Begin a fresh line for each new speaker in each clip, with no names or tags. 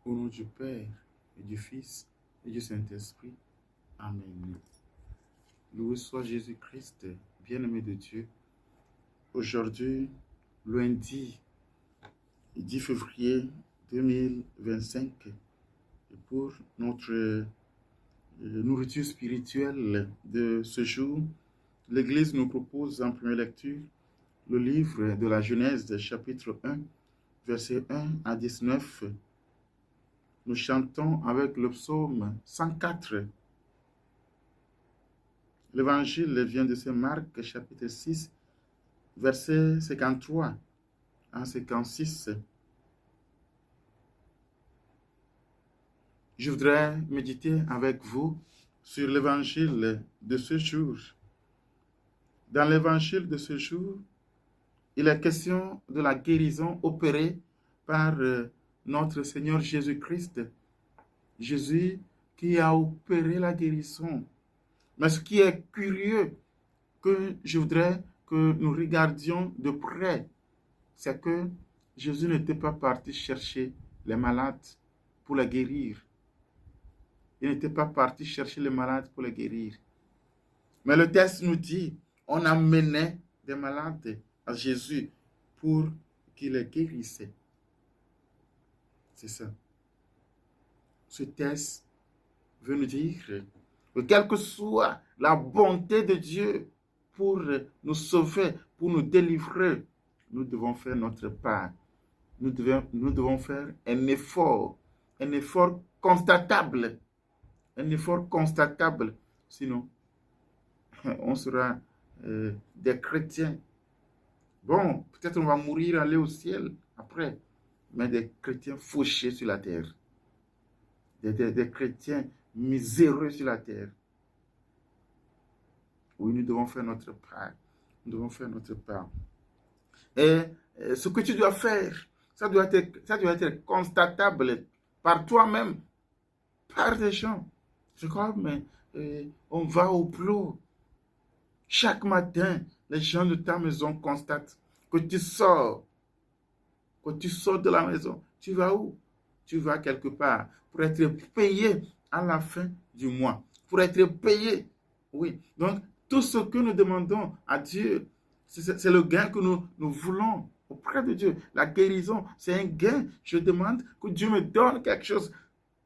Au nom du Père et du Fils et du Saint-Esprit. Amen. Loué soit Jésus-Christ, bien-aimé de Dieu. Aujourd'hui, lundi 10 février 2025, et pour notre nourriture spirituelle de ce jour, l'Église nous propose en première lecture le livre de la Genèse, chapitre 1, versets 1 à 19. Nous chantons avec le psaume 104. L'évangile vient de Saint Marc, chapitre 6, verset 53 à 56. Je voudrais méditer avec vous sur l'évangile de ce jour. Dans l'évangile de ce jour, il est question de la guérison opérée par notre Seigneur Jésus-Christ. Jésus qui a opéré la guérison. Mais ce qui est curieux, que je voudrais que nous regardions de près, c'est que Jésus n'était pas parti chercher les malades pour les guérir. Il n'était pas parti chercher les malades pour les guérir. Mais le texte nous dit, on amenait des malades à Jésus pour qu'il les guérisse. C'est ça. Ce texte veut nous dire que quelle que soit la bonté de Dieu pour nous sauver, pour nous délivrer, nous devons faire notre part. Nous devons faire un effort constatable. Un effort constatable. Sinon, on sera des chrétiens. Bon, peut-être on va mourir, aller au ciel après, mais des chrétiens fauchés sur la terre. Des chrétiens miséreux sur la terre. Oui, nous devons faire notre part. Nous devons faire notre part. Et ce que tu dois faire, ça doit être constatable par toi-même, par des gens. C'est comme on va au boulot. Chaque matin, les gens de ta maison constatent que tu sors de la maison. Tu vas où? Tu vas quelque part pour être payé à la fin du mois. Pour être payé. Oui. Donc, tout ce que nous demandons à Dieu, c'est le gain que nous voulons auprès de Dieu. La guérison, c'est un gain. Je demande que Dieu me donne quelque chose.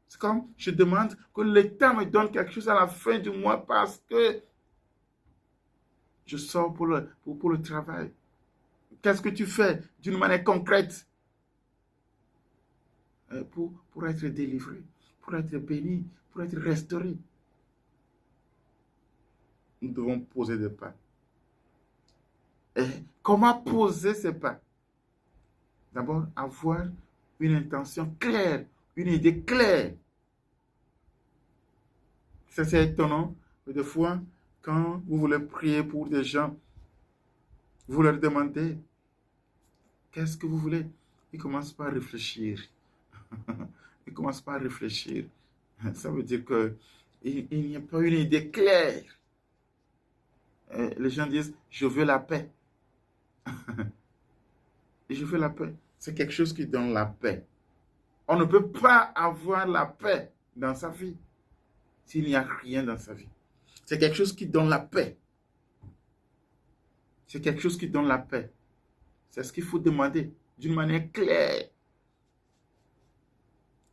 C'est comme je demande que l'État me donne quelque chose à la fin du mois parce que je sors pour le travail. Qu'est-ce que tu fais d'une manière concrète pour être délivré, pour être béni, pour être restauré? Nous devons poser des pas. Et comment poser ces pas? D'abord, avoir une intention claire, une idée claire. C'est étonnant, mais des fois, quand vous voulez prier pour des gens, vous leur demandez, qu'est-ce que vous voulez? Ils commencent par réfléchir. Ils commencent par réfléchir. Ça veut dire qu'il n'y a pas une idée claire. Les gens disent, je veux la paix. Et je veux la paix. C'est quelque chose qui donne la paix. On ne peut pas avoir la paix dans sa vie s'il n'y a rien dans sa vie. C'est quelque chose qui donne la paix. C'est quelque chose qui donne la paix. C'est ce qu'il faut demander d'une manière claire.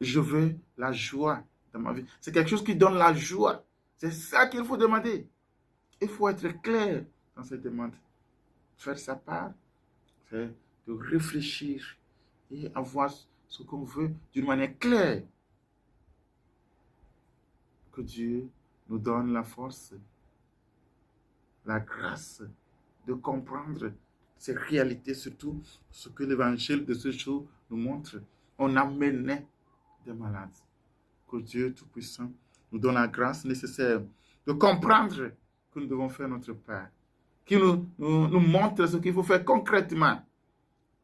Je veux la joie dans ma vie. C'est quelque chose qui donne la joie. C'est ça qu'il faut demander. Il faut être clair dans cette demande. Faire sa part, c'est de réfléchir et avoir ce qu'on veut d'une manière claire. Que Dieu nous donne la force, la grâce de comprendre ces réalités, surtout ce que l'évangile de ce jour nous montre. On amenait des malades. Que Dieu Tout-Puissant nous donne la grâce nécessaire de comprendre que nous devons faire notre part. Qu'il nous montre ce qu'il faut faire concrètement.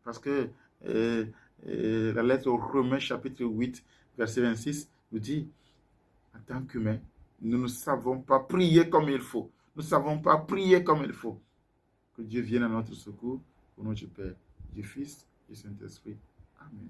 Parce que la lettre aux Romains, chapitre 8, verset 26, nous dit, en tant qu'humains, nous ne savons pas prier comme il faut. Nous ne savons pas prier comme il faut. Que Dieu vienne à notre secours, au nom du Père, du Fils et du Saint-Esprit. Amen.